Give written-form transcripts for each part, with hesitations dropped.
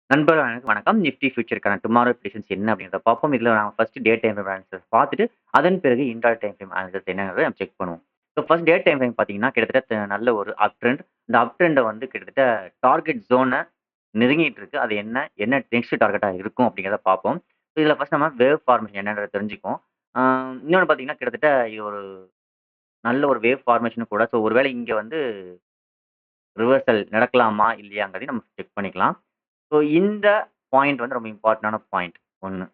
நண்பர்கள் அனைவருக்கும் வணக்கம். நிஃப்டி ஃபியூச்சருக்கான டுமாரோ ப்ரெடிக்ஷன்ஸ் என்ன அப்படிங்கிறத பார்ப்போம். இதில நாம first day time frame analysis பார்த்துட்டு, அதன் பிறகு இன்ட்ரா டைம் ஃப்ரேம் அனாலிசிஸ் என்னங்கிறத நம்ம செக் பண்ணுவோம். So first day time frame பார்த்தீங்கன்னா, கிட்டத்தட்ட நல்ல ஒரு அப் ட்ரெண்ட். இந்த அப் ட்ரெண்ட வந்து கிட்டத்தட்ட டார்கெட் ஜோன நெருங்கிட்டு இருக்கு. அது என்ன நெக்ஸ்ட் டார்கெட்டா இருக்கும் அப்படிங்கிறத பார்ப்போம். ஸோ இதில ஃபர்ஸ்ட் நம்ம வேவ் ஃபார்மேஷன் என்னன்றத தெரிஞ்சுக்குவோம். ஆ இன்னொன்னு பார்த்தீங்கன்னா, கிட்டத்தட்ட இது ஒரு நல்ல ஒரு வேவ் ஃபார்மேஷன் கூட. ஸோ ஒருவேளை இங்க வந்து ரிவர்சல் நடக்கலாமா? இல்லையாங்கிறதையும் நம்ம செக் பண்ணிக்கலாம். ஸோ இந்த பாயிண்ட் வந்து ரொம்ப இம்பார்ட்டன்டான பாயிண்ட் 1.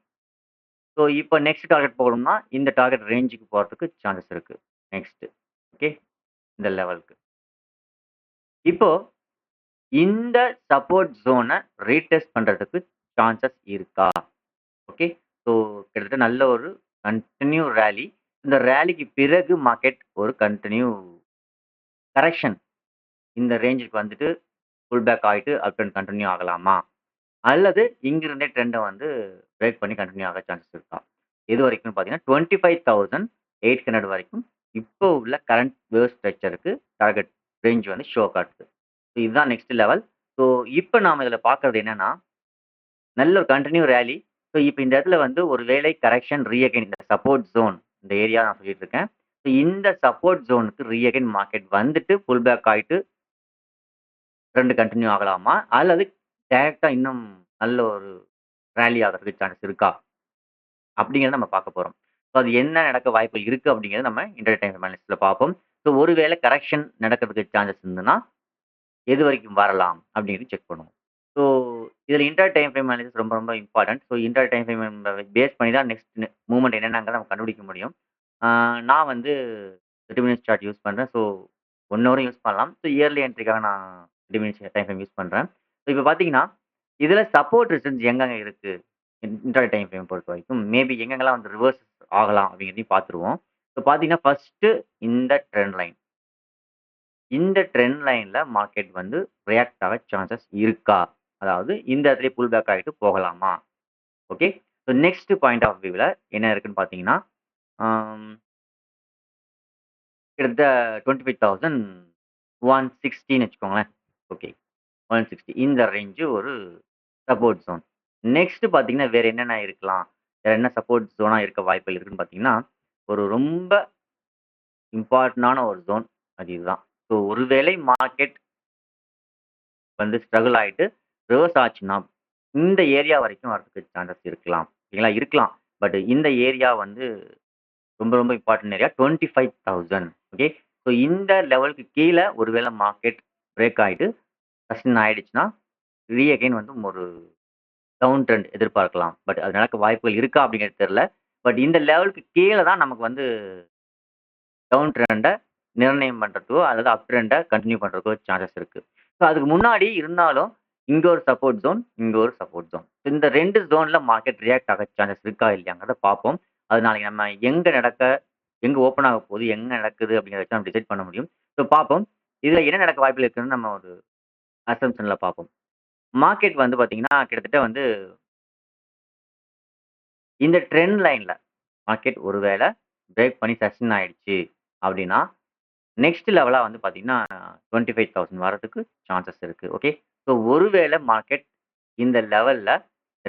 ஸோ இப்ப நெக்ஸ்ட் டார்கெட் போகணும்னா, இந்த டார்கெட் ரேஞ்சுக்கு போறதுக்கு சான்சஸ் இருக்கு. நெக்ஸ்ட். ஓகே. இந்த லெவலுக்கு. இப்போ இந்த சப்போர்ட் ஜோன ரீடெஸ்ட் பண்றதுக்கு சான்சஸ் இருக்கா? ஓகே. ஸோ கிட்டத்தட்ட நல்ல ஒரு கன்டின்யூ ராலி. இந்த ராலிக்கு பிறகு மார்க்கெட் ஒரு கன்டின்யூ கரெக்ஷன் இந்த ரேஞ்சுக்கு வந்துட்டு புல் பேக் ஆயிட்டு அப் ட்ரெண்ட் கன்டின்யூ ஆகலாமா? அல்லது இங்கிருந்தே ட்ரெண்ட வந்து பிரேக் பண்ணி கன்டின்யூ ஆக சான்சஸ் இருக்கா? எது வரைக்கும்னு பார்த்தீங்கன்னா, 25,800 வரைக்கும் இப்போ உள்ள கரண்ட் வேவ் ஸ்ட்ரக்சருக்கு டார்கெட் ரேஞ்ச் வந்து ஷோ காட்டுது. ஸோ இதுதான் நெக்ஸ்ட் லெவல். ஸோ இப்ப நாம இதில பார்க்கறது என்னன்னா, நல்ல ஒரு கன்டின்யூ ராலி. ஸோ இப்ப இந்த இடத்துல வந்து ஒரு வேளை கரெக்ஷன் அகைன் இந்த சப்போர்ட் ஜோன் இந்த ஏரியா நான் சொல்லிட்டு இருக்கேன். ஸோ இந்த சப்போர்ட் ஜோனுக்கு அகைன் மார்க்கெட் வந்துட்டு புல் பேக் ஆயிட்டு ட்ரெண்ட் கன்டின்யூ ஆகலாமா? அல்லது டைரக்ட்டா இன்னும் நல்ல ஒரு ராலி ஆகுறதுக்கு சான்ஸ் இருக்கா? அப்படிங்கிறத நம்ம பார்க்க போறோம். ஸோ அது என்ன நடக்க வாய்ப்பு இருக்கு அப்படிங்கிறத நம்ம இன்டர் டைம் அனாலிசிஸ்ல பார்ப்போம். ஸோ ஒருவேளை கரெக்ஷன் நடக்கிறதுக்கு சான்சஸ் இருந்ததுன்னா, எது வரைக்கும் வரலாம் அப்படிங்கிறது செக் பண்ணுவோம். ஸோ இதில இன்டர் டைம் ஃப்ரேம் அனாலிசிஸ் ரொம்ப ரொம்ப important. So inter time frame base பண்ணி தான் நெக்ஸ்ட் மூவ்மெண்ட் என்னென்னங்கிறத நம்ம கண்டுபிடிக்க முடியும். ஆ நான் வந்து 30 மினிட்ஸ் சார்ட் யூஸ் பண்றேன். ஸோ 1 ஹவரும் யூஸ் பண்ணலாம். ஸோ இயர்லி என்ட்ரிக்காக நான் 30 மினிட்ஸ் டைம் ஃப்ரேம் யூஸ் பண்றேன். ஸோ இப்ப பார்த்தீங்கன்னா, இதில சப்போர்ட் ரெசிஸ்டன்ஸ் எங்கெங்க இருக்கு? இன்ட்ரா டைம் ஃப்ரேம் பொறுத்தவரைக்கும் மேபி எங்கெங்கலாம் வந்து ரிவர்ஸ் ஆகலாம் அப்படிங்கிறதையும் பார்த்துருவோம். இப்போ பார்த்தீங்கன்னா, ஃபர்ஸ்ட்டு இந்த ட்ரெண்ட் லைன். இந்த ட்ரெண்ட் லைன்ல மார்க்கெட் வந்து ரியாக்ட் ஆக சான்சஸ் இருக்கா? அதாவது இந்த இடத்திலேயே புல் பேக் ஆகிட்டு போகலாமா? Okay. So next point of வியூல என்ன இருக்குன்னு பார்த்தீங்கன்னா, ஆம் கிட்டத்தட்ட 25,160ன்னு வச்சுக்கோங்களேன். ஓகே. 160 இந்த ரேஞ்சு ஒரு சப்போர்ட் ஜோன். நெக்ஸ்ட் பார்த்தீங்கன்னா, வேற என்னென்ன இருக்கலாம்? வேற என்ன சப்போர்ட் ஜோனா இருக்க வாய்ப்புகள் இருக்குன்னு பார்த்தீங்கன்னா, ஒரு ரொம்ப இம்பார்ட்டன்டான ஒரு ஜோன் அது இதுதான். ஸோ ஒருவேளை மார்க்கெட் வந்து ஸ்ட்ரகிள் ஆயிட்டு ரிவர்ஸ் ஆச்சுன்னா, இந்த ஏரியா வரைக்கும் வரதுக்கு சான்சஸ் இருக்கலாம். ஓகேங்களா? இருக்கலாம். பட் இந்த ஏரியா வந்து ரொம்ப ரொம்ப இம்பார்ட்டன்ட் ஏரியா 25,000 ஓகே. ஸோ இந்த லெவலுக்கு கீழ ஒருவேளை மார்க்கெட் பிரேக் ஆயிட்டு சஸ்டெயின் ஆயிடுச்சுன்னா, அகைன் வந்து ஒரு டவுன் ட்ரெண்ட் எதிர்பார்க்கலாம். பட் அது நடக்க வாய்ப்புகள் இருக்கா அப்படிங்கிறது தெரியல. பட் இந்த லெவலுக்கு கீழ தான் நமக்கு வந்து டவுன் ட்ரெண்ட நிர்ணயம் பண்றதுக்கோ, அல்லது அப் ட்ரெண்ட கன்டின்யூ பண்றதுக்கோ சான்சஸ் இருக்கு. ஸோ அதுக்கு முன்னாடி இருந்தாலும், இங்க ஒரு சப்போர்ட் ஜோன், இங்க ஒரு சப்போர்ட் ஜோன். இந்த 2 ஜோன்ல மார்க்கெட் ரியாக்ட் ஆக சான்சஸ் இருக்கா இல்லையாங்கிறத பார்ப்போம். அது நாளைக்கு நம்ம எங்க ஓப்பன் ஆக போகுது, எங்க நடக்குது அப்படிங்கிறத வச்சு நம்ம டிசைட் பண்ண முடியும். ஸோ பார்ப்போம். இதுல என்ன நடக்க வாய்ப்புகள் இருக்குன்னு நம்ம ஒரு அசம்ப்ஷன்ல பார்ப்போம். மார்க்கெட் வந்து பார்த்தீங்கன்னா, கிட்டத்தட்ட வந்து இந்த ட்ரெண்ட் லைன்ல மார்க்கெட் ஒருவேள பிரேக் பண்ணி சஸ்டெயின் ஆயிடுச்சு அப்படின்னா, நெக்ஸ்ட் லெவலா வந்து பார்த்தீங்கன்னா, 25,000 வரதுக்கு சான்சஸ் இருக்கு. ஓகே. ஸோ ஒருவேள மார்க்கெட் இந்த லெவல்ல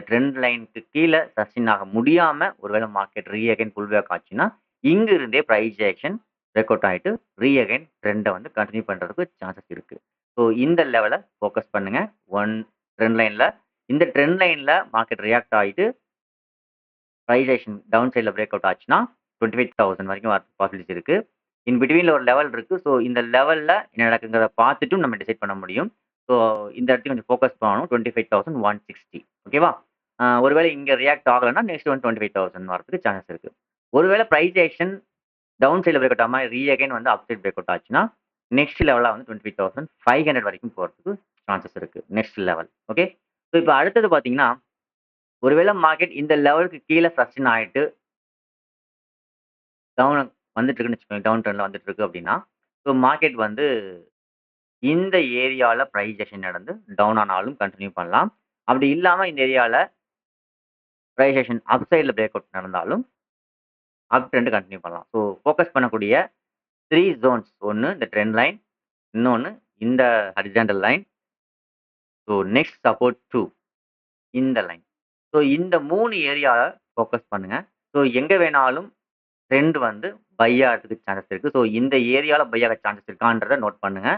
ட்ரெண்ட் லைனுக்கு கீழ சஸ்டெயின் ஆக முடியாம ஒருவேள மார்க்கெட் அகைன் புல் பேக் ஆச்சுன்னா, இங்க இருந்தே பிரைஸ் ஆக்ஷன் பிரேக் அவுட் ஆயிட்டு அகைன் ட்ரெண்ட வந்து கன்டின்யூ பண்றதுக்கு சான்சஸ் இருக்கு. ஸோ இந்த லெவல ஃபோக்கஸ் பண்ணுங்க. 1 ட்ரெண்ட் லைன்ல இந்த ட்ரெண்ட் லைன்ல மார்க்கெட் ரியாக்ட் ஆயிட்டு பிரைஸ் ஆக்ஷன் டவுன் சைட்ல பிரேக் அவுட் ஆச்சுன்னா, 25,000 வரைக்கும் வரதுக்கு பாசிபிலிட்டிஸ் இருக்கு. இன் பிட்வீன்ல ஒரு லெவல் இருக்கு. ஸோ இந்த லெவல்ல என்ன நடக்குங்கிறத பார்த்துட்டும் நம்ம டிசைட் பண்ண முடியும். ஸோ இந்த இடத்தையும் கொஞ்சம் ஃபோக்கஸ் பண்ணணும். 25,160 ஓகேவா? ஒருவேளை இங்க ரியாக்ட் ஆகலன்னா, நெக்ஸ்ட் வந்து 25,000 வரதுக்கு சான்சஸ் இருக்கு. ஒருவேளை பிரைஸ் ஆக்ஷன் டவுன் சைட்ல பிரேக் அவுட் ஆகாம அகைன் வந்து அப் சைட் பிரேக் அவுட் ஆச்சுன்னா, நெக்ஸ்ட் லெவலா வந்து 25,500 வரைக்கும் போறதுக்கு சான்சஸ் இருக்கு. Next level. ஓகே. ஸோ இப்ப அடுத்தது பார்த்தீங்கன்னா, ஒருவேளை மார்க்கெட் இந்த லெவலுக்கு கீழ சஸ்டெயின் ஆயிட்டு டவுன் வந்துட்டு இருக்குன்னு வச்சுக்கோங்க. டவுன் ட்ரெண்ட்ல வந்துட்டு இருக்கு அப்படின்னா, ஸோ மார்க்கெட் வந்து இந்த ஏரியால பிரைஸ் ஆக்ஷன் நடந்து டவுன் ஆனாலும் கன்டின்யூ பண்ணலாம். அப்படி இல்லாம இந்த ஏரியால பிரைஸ் ஆக்ஷன் அப் சைட்ல பிரேக் அவுட் நடந்தாலும் அப் ட்ரெண்ட் கன்டின்யூ பண்ணலாம். ஸோ ஃபோக்கஸ் பண்ணக்கூடிய 3 ஜோன்ஸ். ஒண்ணு இந்த ட்ரெண்ட் லைன், இன்னொன்னு இந்த horizontal line. So next support 2. இந்த லைன். ஸோ இந்த 3 ஏரியால ஃபோக்கஸ் பண்ணுங்க. ஸோ எங்க வேணாலும் ட்ரெண்ட் வந்து பை ஆகறதுக்கு சான்சஸ் இருக்கு. ஸோ இந்த ஏரியால பை ஆக சான்சஸ் இருக்கான்றத நோட் பண்ணுங்க.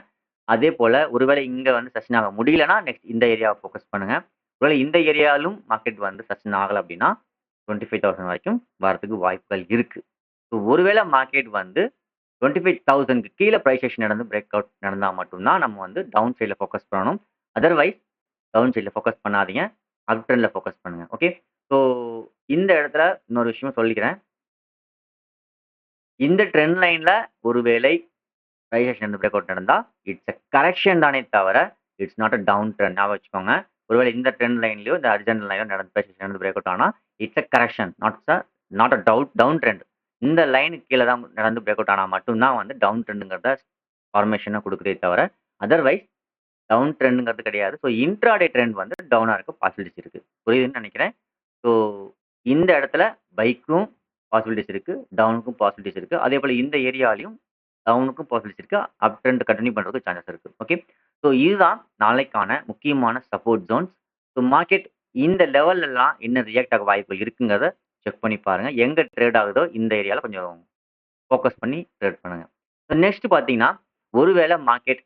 அதேபோல ஒருவேளை இங்க வந்து சஸ்டெயின் ஆக முடியலன்னா, நெக்ஸ்ட் இந்த ஏரியாவ ஃபோக்கஸ் பண்ணுங்க. ஒருவேளை இந்த ஏரியாலும் மார்க்கெட் வந்து சஸ்டெயின் ஆகல அப்படின்னா, 25,000 வரைக்கும் வரதுக்கு வாய்ப்புகள் இருக்கு. ஸோ ஒருவேளை மார்க்கெட் வந்து 25,000க்கு கீழ பிரைஸ் ஆக்ஷன் நடந்து பிரேக் அவுட் நடந்தா மட்டும் தான் நம்ம வந்து டவுன் சைட்ல ஃபோக்கஸ் பண்ணணும். அதர்வைஸ் டவுன் சைட்ல ஃபோக்கஸ் பண்ணாதீங்க. அப் ட்ரெண்ட்ல ஃபோக்கஸ் பண்ணுங்க. ஓகே. ஸோ இந்த இடத்துல இன்னொரு விஷயம் சொல்லிக்கிறேன். இந்த ட்ரெண்ட் லைன்ல ஒருவேளை பிரைஸ் ஆக்ஷன் பிரேக் அவுட் நடந்தா, இட்ஸ் அ கரெக்ஷன் தானே தவிர, it's not a down trend. ஞாபகம் வச்சுக்கோங்க. ஒருவேளை இந்த ட்ரெண்ட் லைன்லயோ, இந்த ஹாரிசான்டல் லைன்லயோ நடந்த பிரைஸ் ஆக்ஷன் நடந்து பிரேக் அவுட் ஆனா, it's a correction. Not a down trend. இந்த லைனுக்கு கீழ தான் நடந்து பிரேக் அவுட் ஆனா மட்டும் தான் வந்து டவுன் ட்ரெண்ட்ங்கிறத ஃபார்மேஷனா குடுக்குதே தவிர, அதர்வைஸ் டவுன் ட்ரெண்ட்ங்கிறது கிடையாது. ஸோ இன்ட்ராடே ட்ரெண்ட் வந்து டவுனா இருக்க பாசிபிலிட்டிஸ் இருக்கு. புரியுதுன்னு நெனைக்கிறேன். ஸோ இந்த இடத்துல பைக்கும் பாசிபிலிட்டிஸ் இருக்கு. டவுனுக்கும் பாசிபிலிட்டிஸ் இருக்கு. அதேபோல இந்த ஏரியாலயும் டவுனுக்கும் பாசிபிலிட்டிஸ் இருக்கு. அப் ட்ரெண்ட் கன்டின்யூ பண்றதுக்கு சான்சஸ் இருக்கு. ஓகே. ஸோ இதுதான் நாளைக்கான முக்கியமான சப்போர்ட் ஜோன்ஸ். ஸோ மார்க்கெட் இந்த லெவல்லலாம் என்ன ரியாக்ட் ஆக வாய்ப்பு இருக்குங்கிறத செக் பண்ணி பாருங்க. எங்க ட்ரேட் ஆகுதோ இந்த ஏரியால கொஞ்சம் ஃபோக்கஸ் பண்ணி ட்ரேட் பண்ணுங்க. நெக்ஸ்ட் பார்த்தீங்கன்னா, ஒருவேளை மார்க்கெட்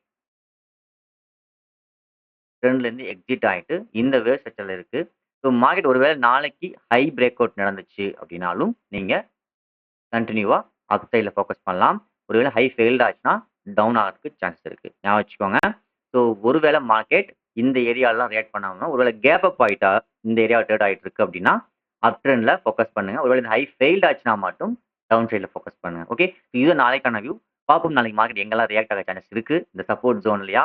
ட்ரெண்ட்லேருந்து எக்ஸிட் ஆயிட்டு இந்த வேவ் ஸ்ட்ரக்சர்ல இருக்கு. ஸோ மார்க்கெட் ஒருவேளை நாளைக்கு ஹை பிரேக் அவுட் நடந்துச்சு அப்படின்னாலும், நீங்க கன்டினியூவா அப் சைட்ல ஃபோக்கஸ் பண்ணலாம். ஒருவேளை ஹை ஃபெயில்ட் ஆச்சுன்னா, டவுன் ஆகறதுக்கு சான்ஸ் இருக்கு. ஞாபகம் வச்சுக்கோங்க. ஸோ ஒருவேளை மார்க்கெட் இந்த ஏரியாலலாம் ரியாக்ட் பண்ணாம, ஒருவேளை கேப் அப் ஆயிட்டா, இந்த ஏரியால ட்ரேட் ஆயிட்டு இருக்கு அப்படின்னா, அப் ட்ரெண்ட்ல ஃபோக்கஸ் பண்ணுங்க. ஒருவேளை இந்த ஹை ஃபெயில்ட் ஆச்சுன்னா மட்டும் டவுன் சைட்ல ஃபோக்கஸ் பண்ணுங்க. ஓகே. இது நாளைக்கான வியூ. பார்ப்போம் நாளைக்கு மார்க்கெட் எங்கெல்லாம் ரியாக்ட் ஆக சான்சஸ் இருக்கு. இந்த சப்போர்ட் ஜோன்லயா?